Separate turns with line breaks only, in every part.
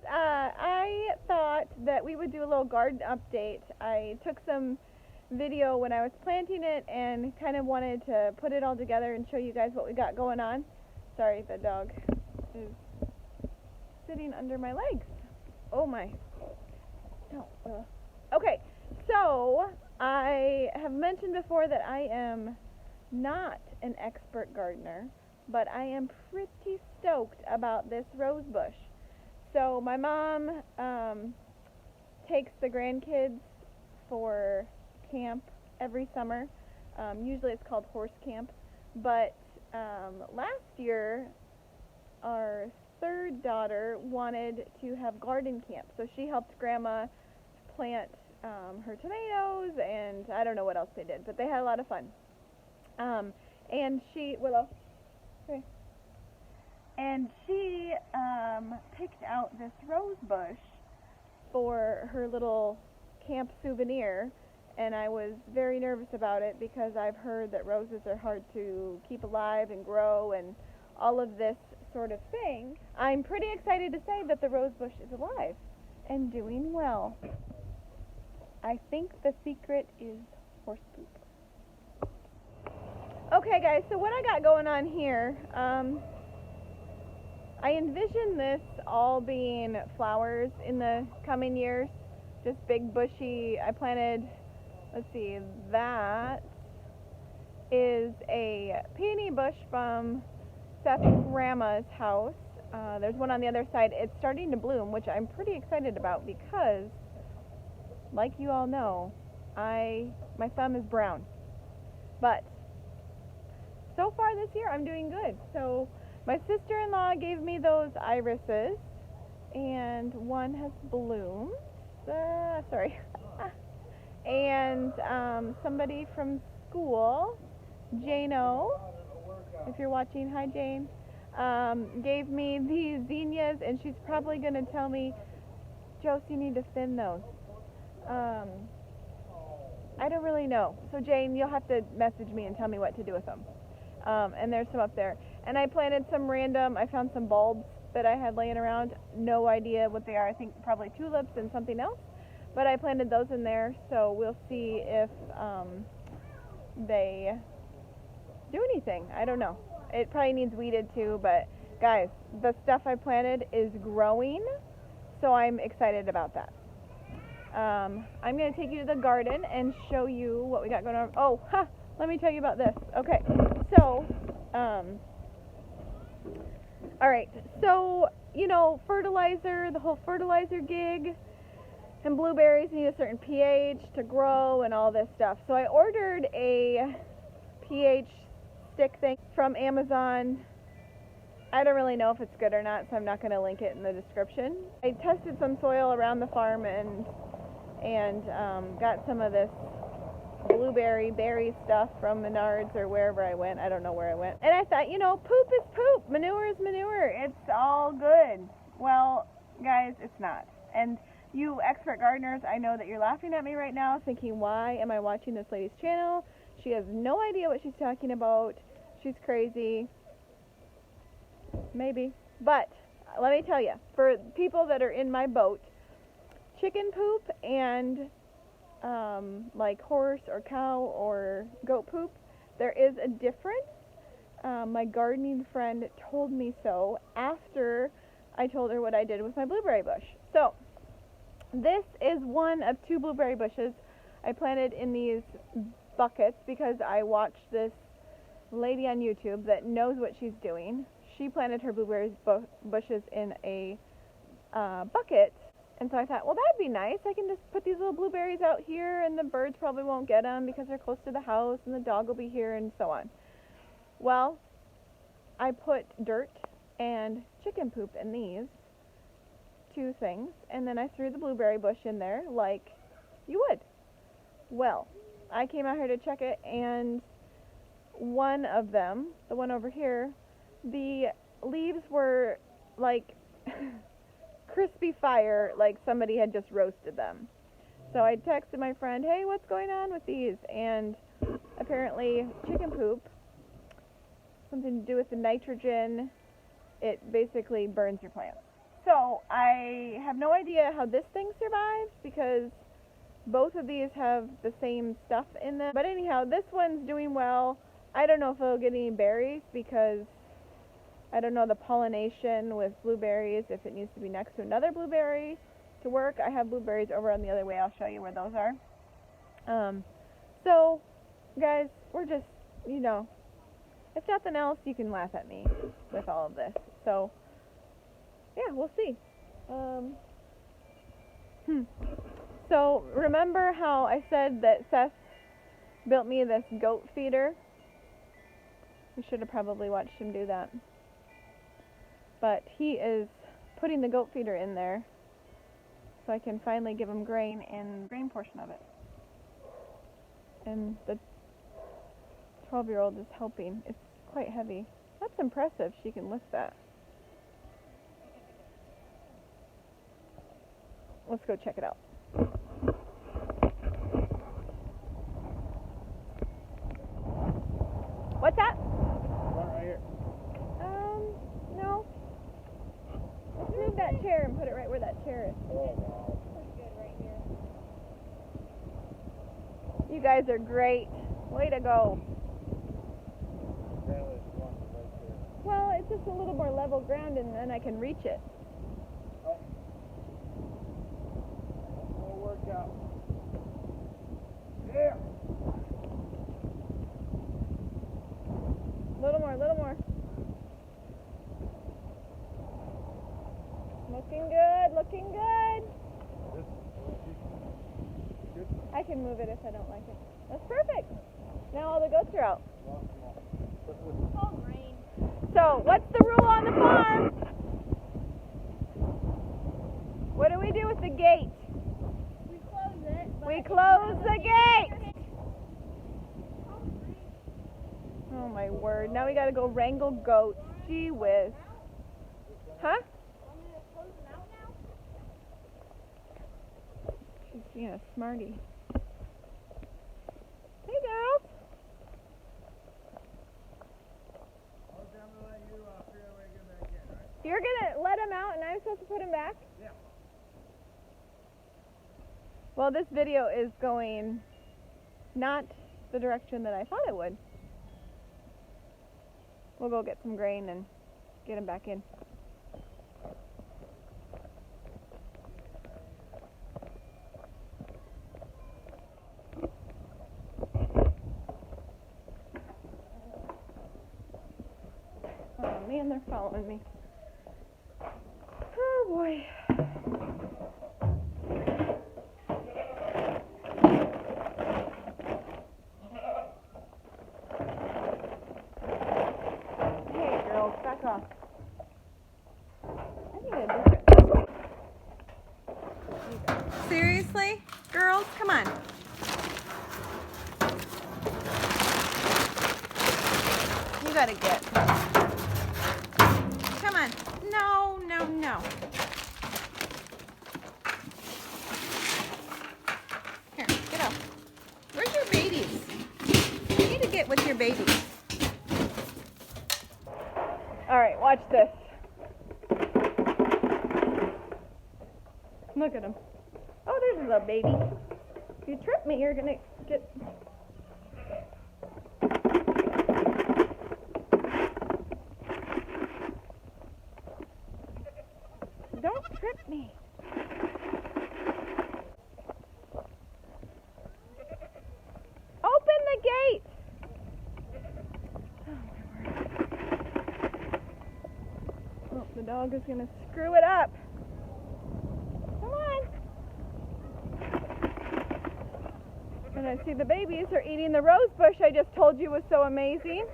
I thought that we would do a little garden update. I took some video when I was planting it and kind of wanted to put it all together and show you guys what we got going on. Sorry, the dog is sitting under my legs. Oh my. No. Okay, so I have mentioned before that I am not an expert gardener, but I am pretty stoked about this rose bush. So my mom takes the grandkids for camp every summer. Usually it's called horse camp, but last year our third daughter wanted to have garden camp, so she helped Grandma plant her tomatoes, and I don't know what else they did, but they had a lot of fun. And she, Willow, okay. And she picked out this rose bush for her little camp souvenir, and I was very nervous about it because I've heard that roses are hard to keep alive and grow and all of this sort of thing. I'm pretty excited to say that the rose bush is alive and doing well. I think the secret is horse poop. Okay guys, so what I got going on here, I envision this all being flowers in the coming years, just big bushy. I planted, let's see, that is a peony bush from Seth's grandma's house. There's one on the other side. It's starting to bloom, which I'm pretty excited about because, like you all know, my thumb is brown. But so far this year, I'm doing good. So my sister-in-law gave me those irises, and one has bloomed. Sorry. And somebody from school, Jane-O, if you're watching, hi Jane, gave me these zinnias, and she's probably going to tell me, Josie, you need to thin those. I don't really know. So Jane, you'll have to message me and tell me what to do with them. And there's some up there. And I planted some random, I found some bulbs that I had laying around. No idea what they are. I think probably tulips and something else. But I planted those in there, so we'll see if they do anything. I don't know. It probably needs weeded too, but guys, the stuff I planted is growing, so I'm excited about that. I'm going to take you to the garden and show you what we got going on. Oh, let me tell you about this. Okay, so, alright, so, you know, fertilizer, the whole fertilizer gig, and blueberries need a certain pH to grow and all this stuff. So I ordered a pH stick thing from Amazon. I don't really know if it's good or not, so I'm not going to link it in the description. I tested some soil around the farm and got some of this blueberry berry stuff from Menards or wherever I went. I don't know where I went. And I thought, you know, poop is poop. Manure is manure. It's all good. Well, guys, it's not. And you expert gardeners, I know that you're laughing at me right now thinking, why am I watching this lady's channel? She has no idea what she's talking about. She's crazy. Maybe. But let me tell you, for people that are in my boat, chicken poop and like horse or cow or goat poop, there is a difference. My gardening friend told me so after I told her what I did with my blueberry bush. So this is one of two blueberry bushes I planted in these buckets because I watched this lady on YouTube that knows what she's doing. She planted her blueberry bushes in a bucket, and so I thought, well, that'd be nice. I can just put these little blueberries out here, and the birds probably won't get them because they're close to the house, and the dog will be here, and so on. Well, I put dirt and chicken poop in these two things, and then I threw the blueberry bush in there like you would. Well, I came out here to check it, and one of them, the one over here, the leaves were like crispy fire, like somebody had just roasted them. So I texted my friend, hey, what's going on with these? And apparently chicken poop, something to do with the nitrogen, it basically burns your plants. So I have no idea how this thing survives because both of these have the same stuff in them. But anyhow, this one's doing well. I don't know if it'll get any berries because I don't know the pollination with blueberries, if it needs to be next to another blueberry to work. I have blueberries over on the other way. I'll show you where those are. So, guys, we're just, you know, if nothing else, you can laugh at me with all of this. So, yeah, we'll see. So, remember how I said that Seth built me this goat feeder? We should have probably watched him do that. But he is putting the goat feeder in there so I can finally give him grain in the grain portion of it. And the 12-year-old is helping. It's quite heavy. That's impressive. She can lift that. Let's go check it out. What's that?
One right here.
No. Let's move that chair and put it right where that chair is.
Oh, wow.
Pretty good right here. You guys are great. Way to go.
Apparently it's one right there.
Well, it's just a little more level ground and then I can reach it.
Oh. It'll work out. Yeah.
Little more, little more. Looking good, looking good.
This good.
I can move it if I don't like it. That's perfect. Now all the goats are out.
Well, come on.
Oh, rain. So, what's the rule on the farm? What do we do with the gate?
We close it.
We close the gate. Oh my word. Now we gotta go wrangle goats. Gee whiz. Huh? She's being a smarty. Hey girls.
I'm gonna let you figure out a way to get back in, right?
You're gonna let him out and I'm supposed to put him back?
Yeah.
Well, this video is going not the direction that I thought it would. We'll go get some grain and get him back in. Oh man, they're following me. Oh boy. Hey girls, back off. I need a different. Seriously? Girls, come on. You gotta get. Come on. No, no, no. Here, get up. Where's your babies? You need to get with your babies. All right, watch this. Look at him. Oh, there's a little baby. If you trip me, you're gonna get. Don't trip me. Open the gate. Oh, the dog is gonna screw it up. Come on. And I see the babies are eating the rose bush I just told you was so amazing.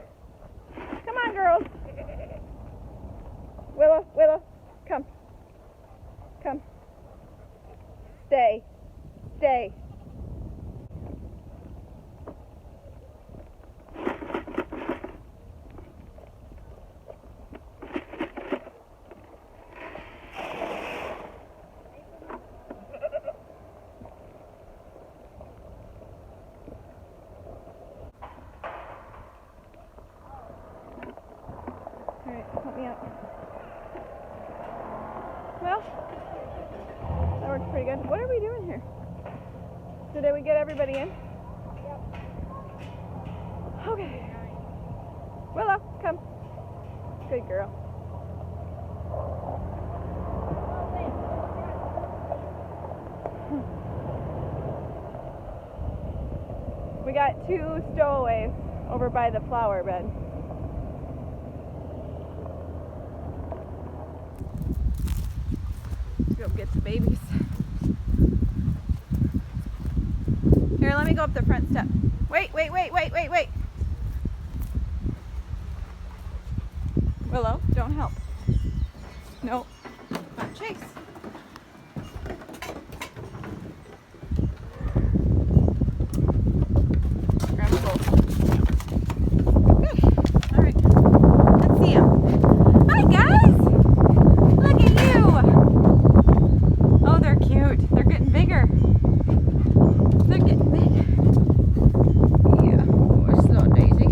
Come on, girls. Willow, Willow, come. Come. Stay. Stay. All right, help me out. Come works pretty good. What are we doing here? So did we get everybody in?
Yep.
Okay. Willow, come. Good girl. We got 2 stowaways over by the flower bed. Let's go get the babies. Here, let me go up the front step. Wait. Willow, don't help. No, not chase. Grab both. Good. All right. Let's see them. Hi, guys. Look at you. Oh, they're cute. They're getting bigger. They're getting big. Yeah. Poor slow Daisy.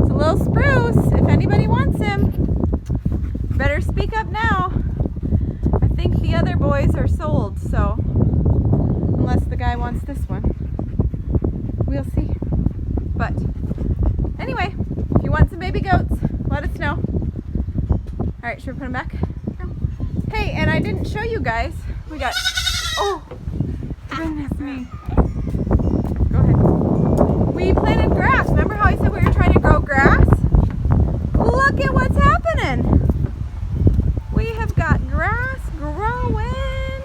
It's a little spruce. If anybody wants him, better speak up now. I think the other boys are sold, so unless the guy wants this one, we'll see. But anyway, if you want some baby goats, let us know. All right, should we put them back? Hey, and I didn't show you guys. We got, oh, goodness me. Go ahead. We planted grass. Remember how I said we were trying to grow grass? Look at what's happening. We have got grass growing.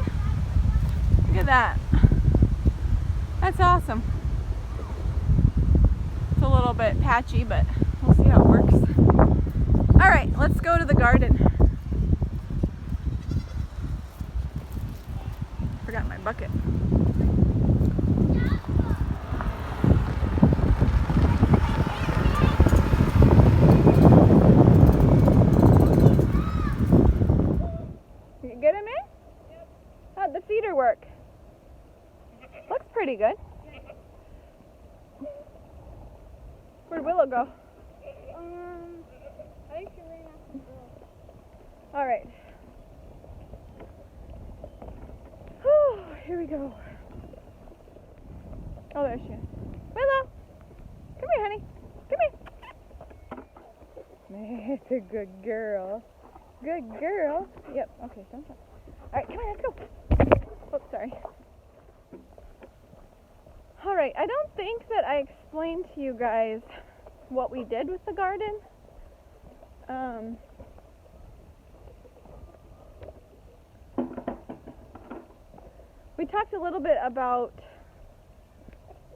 Look at that. That's awesome. It's a little bit patchy, but we'll see how it works. All right, let's go to the garden. Forgot my bucket. You get him in? Yep. How'd the feeder work? Looks pretty good. Where'd Willow go?
I think she ran after the girl.
All right. Whew, here we go. Oh, there she is. Willow! Come here, honey. Come here. That's a good girl. Good girl. Yep. Okay, don't touch. All right, come on, let's go. Oops, sorry. All right, I don't think that I explained to you guys what we did with the garden. We talked a little bit about,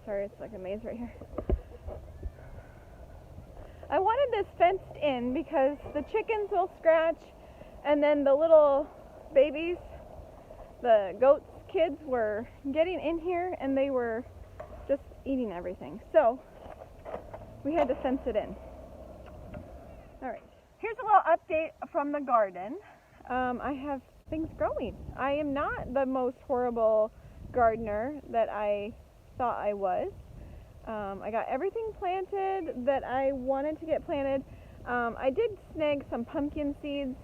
sorry, it's like a maze right here. I wanted this fenced in because the chickens will scratch, and then the little babies, the goats' kids, were getting in here and they were just eating everything. So we had to fence it in. All right, here's a little update from the garden. I have things growing. I am not the most horrible gardener that I thought I was. I got everything planted that I wanted to get planted. I did snag some pumpkin seeds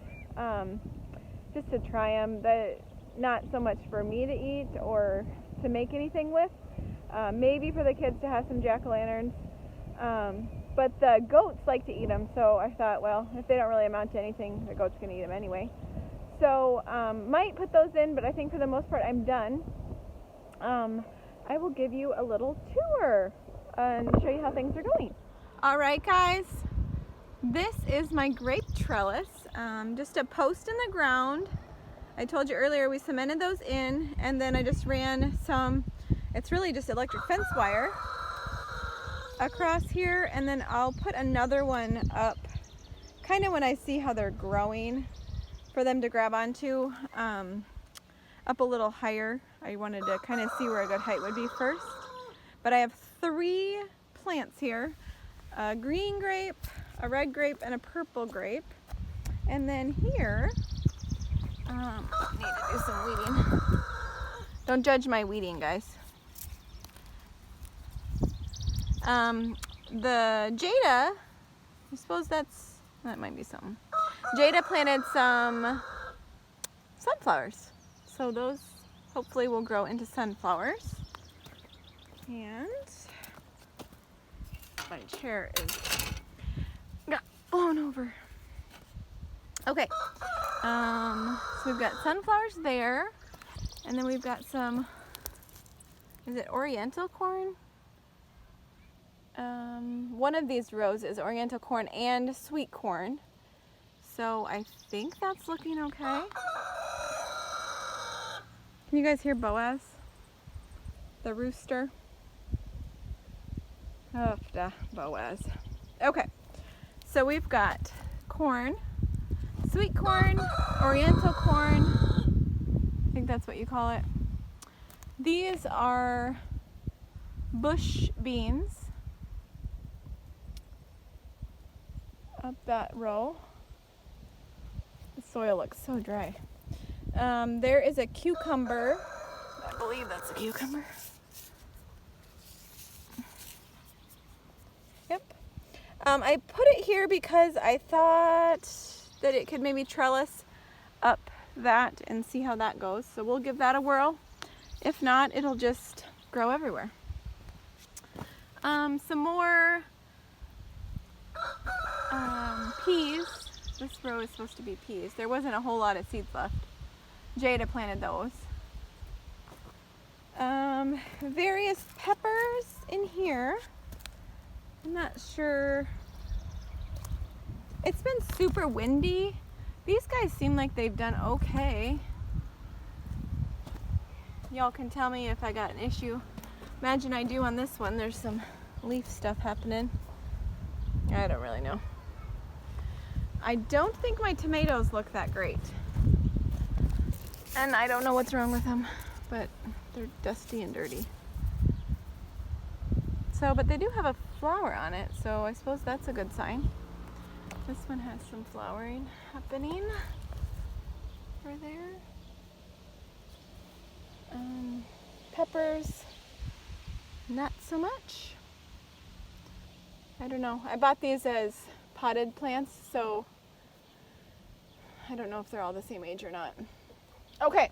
just to try them. Not so much for me to eat or to make anything with. Maybe for the kids to have some jack-o'-lanterns. But the goats like to eat them, so I thought, well, if they don't really amount to anything, the goats can eat them anyway. So might put those in, but I think for the most part I'm done. I will give you a little tour and show you how things are going. All right, guys, this is my grape trellis, just a post in the ground. I told you earlier we cemented those in, and then I just ran some, it's really just electric fence wire across here, and then I'll put another one up kind of when I see how they're growing for them to grab onto, up a little higher. I wanted to kind of see where a good height would be first. But I have 3 plants here, a green grape, a red grape, and a purple grape. And then here, need to do some weeding. Don't judge my weeding, guys. The Jada, I suppose that might be something. Jada planted some sunflowers. So those hopefully will grow into sunflowers. And my chair got blown over. Okay, so we've got sunflowers there, and then we've got some, is it oriental corn? One of these rows is oriental corn and sweet corn. So I think that's looking okay. Can you guys hear Boaz? The rooster? Oh, Boaz. Okay, so we've got corn, sweet corn, oriental corn. I think that's what you call it. These are bush beans. Up that row. The soil looks so dry. There is a cucumber. I believe that's a cucumber. Yep. I put it here because I thought that it could maybe trellis up that and see how that goes. So we'll give that a whirl. If not, it'll just grow everywhere. Some more peas. This row is supposed to be peas. There wasn't a whole lot of seeds left. Jada planted those. Various peppers in here. I'm not sure. It's been super windy. These guys seem like they've done okay. Y'all can tell me if I got an issue. Imagine I do on this one. There's some leaf stuff happening. I don't really know. I don't think my tomatoes look that great. And I don't know what's wrong with them, but they're dusty and dirty. So, but they do have a flower on it, so I suppose that's a good sign. This one has some flowering happening over there. Peppers, not so much. I don't know. I bought these as potted plants, so I don't know if they're all the same age or not. Okay,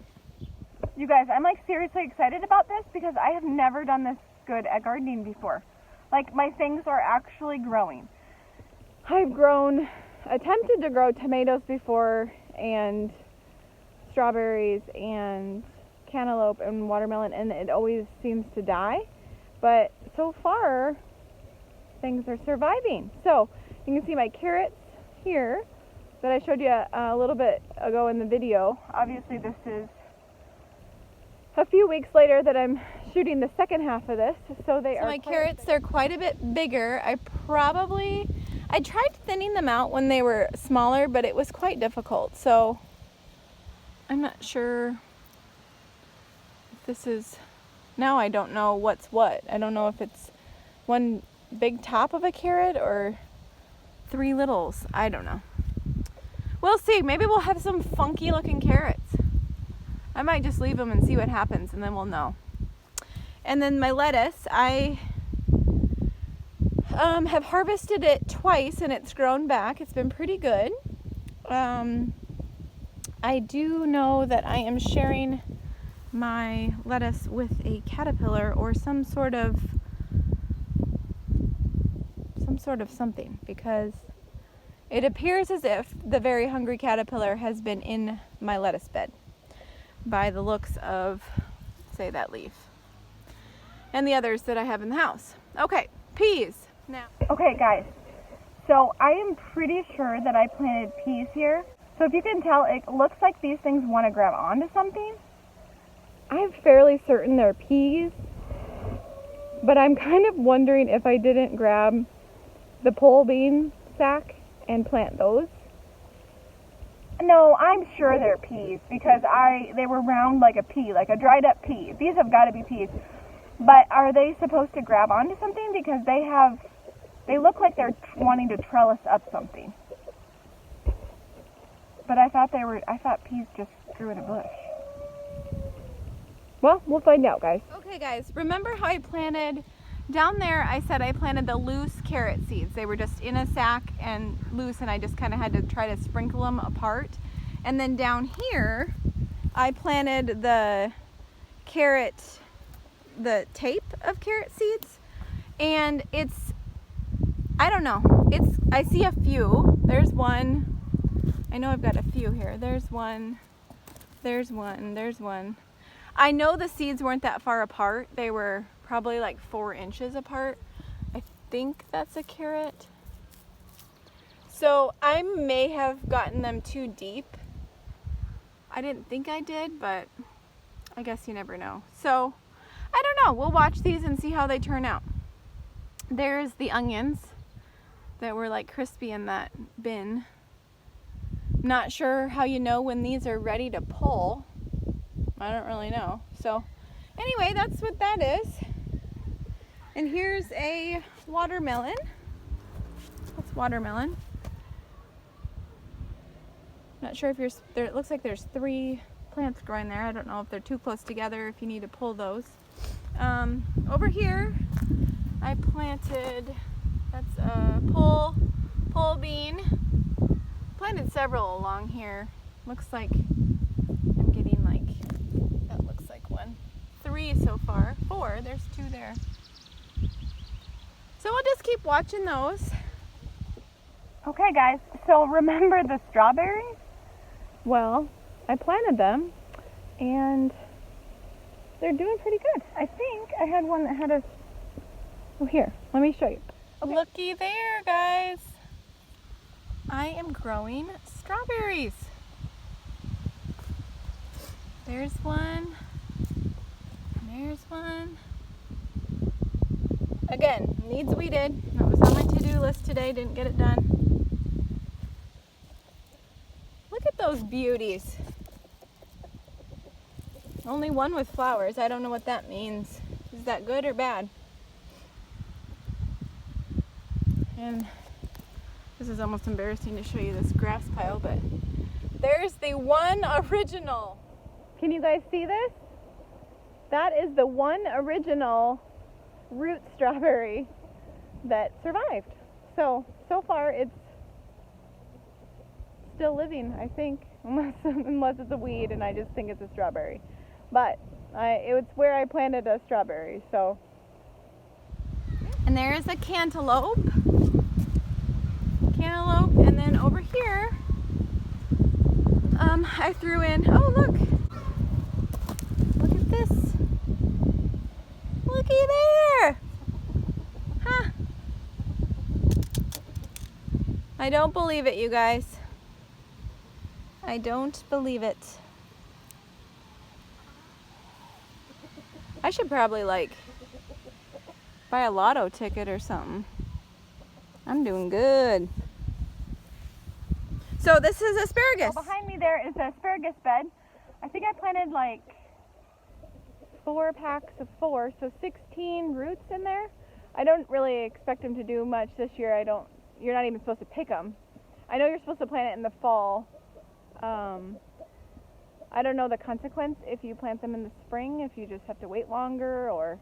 you guys, I'm like seriously excited about this because I have never done this good at gardening before. Like, my things are actually growing. I've attempted to grow tomatoes before, and strawberries and cantaloupe and watermelon, and it always seems to die. But so far, things are surviving. So you can see my carrots here that I showed you a little bit ago in the video. Obviously this is a few weeks later that I'm shooting the second half of this. So my carrots, they're quite a bit bigger. I tried thinning them out when they were smaller, but it was quite difficult. So I'm not sure if this is, now I don't know what's what. I don't know if it's one big top of a carrot or three littles. I don't know. We'll see. Maybe we'll have some funky looking carrots. I might just leave them and see what happens, and then we'll know. And then my lettuce, I have harvested it twice and it's grown back. It's been pretty good. I do know that I am sharing my lettuce with a caterpillar or some sort of something, because it appears as if the very hungry caterpillar has been in my lettuce bed by the looks of, say, that leaf and the others that I have in the house. Okay, peas now. Okay guys, so I am pretty sure that I planted peas here. So if you can tell, it looks like these things want to grab onto something. I'm fairly certain they're peas, but I'm kind of wondering if I didn't grab the pole bean sack and plant those. No, I'm sure they're peas because they were round like a pea, like a dried up pea. These have got to be peas. But are they supposed to grab onto something? Because they look like they're wanting to trellis up something. But I thought peas just grew in a bush. Well, we'll find out, guys. Okay, guys, remember how I planted down there? I said I planted the loose carrot seeds. They were just in a sack and loose, and I just kind of had to try to sprinkle them apart. And then down here, I planted the the tape of carrot seeds, and I don't know, I see a few. There's one. I know I've got a few here. There's one. There's one. There's one. I know the seeds weren't that far apart. They were probably like 4 inches apart. I think that's a carrot. So I may have gotten them too deep. I didn't think I did, but I guess you never know. So I don't know. We'll watch these and see how they turn out. There's the onions that were like crispy in that bin. Not sure how you know when these are ready to pull. I don't really know. So anyway, that's what that is. And here's a watermelon. That's watermelon. Not sure if there, it looks like there's 3 plants growing there. I don't know if they're too close together, if you need to pull those. Over here, I planted, that's a pole bean. Planted several along here. Looks like I'm getting like, that looks like 3 so far. 4, there's 2 there. So we'll just keep watching those. Okay guys, so remember the strawberries? Well, I planted them and they're doing pretty good. I think I had one that had a, oh here, let me show you. Okay. Looky there guys. I am growing strawberries. There's one, there's one. Again, needs weeded. That was on my to-do list today, didn't get it done. Look at those beauties. Only one with flowers. I don't know what that means. Is that good or bad? And this is almost embarrassing to show you this grass pile, but there's the one original. Can you guys see this? That is the one original root strawberry that survived. So far it's still living, I think, unless it's a weed and I just think it's a strawberry. But it's where I planted a strawberry, so. And there's a cantaloupe. And then over here, I threw in, oh look at this. Looky there. Huh. I don't believe it, you guys. I don't believe it. I should probably like buy a lotto ticket or something. I'm doing good. So this is asparagus. So behind me there is an asparagus bed. I think I planted like 4 packs of 4, so 16 roots in there. I don't really expect them to do much this year. You're not even supposed to pick them. I know you're supposed to plant it in the fall. I don't know the consequence if you plant them in the spring, if you just have to wait longer or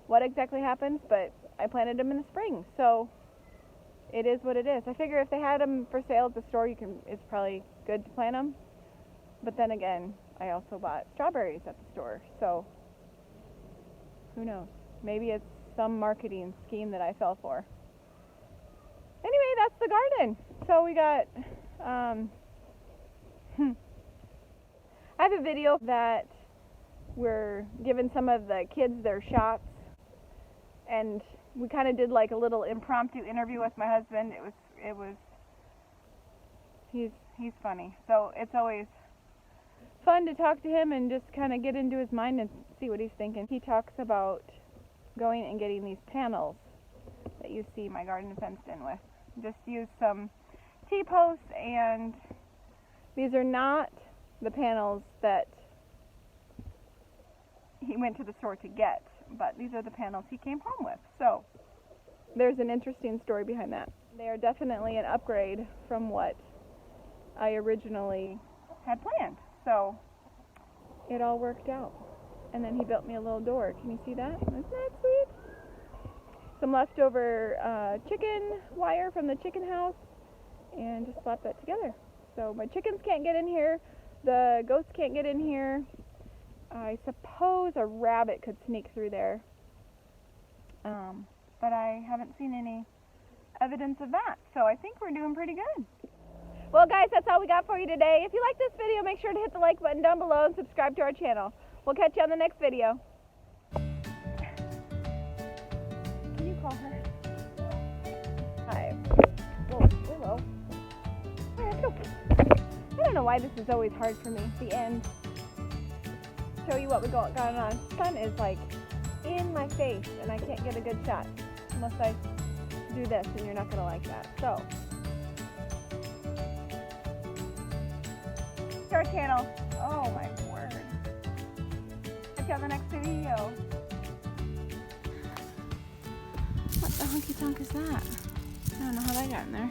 what exactly happens, but I planted them in the spring, so it is what it is. I figure if they had them for sale at the store, it's probably good to plant them. But then again, I also bought strawberries at the store, so who knows? Maybe it's some marketing scheme that I fell for. Anyway, that's the garden. So we got, I have a video that we're giving some of the kids their shots, and we kind of did like a little impromptu interview with my husband. He's funny, so it's always fun to talk to him and just kind of get into his mind and see what he's thinking. He talks about going and getting these panels that you see my garden fenced in with. Just use some T-posts, and these are not the panels that he went to the store to get, but these are the panels he came home with. So there's an interesting story behind that. They are definitely an upgrade from what I originally had planned. So it all worked out. And then he built me a little door. Can you see that? Isn't that sweet? Some leftover chicken wire from the chicken house, and just slapped that together. So my chickens can't get in here. The goats can't get in here. I suppose a rabbit could sneak through there. But I haven't seen any evidence of that, so I think we're doing pretty good. Well guys, that's all we got for you today. If you like this video, make sure to hit the like button down below and subscribe to our channel. We'll catch you on the next video. Can you call her? Hi. Whoa, hello. Oh, let's go. I don't know why this is always hard for me, the end. Show you what we got going on. The sun is like in my face and I can't get a good shot unless I do this, and you're not going to like that. So, to our channel. Oh my word. Catch you on the next video. What the honky tonk is that? I don't know how that got in there.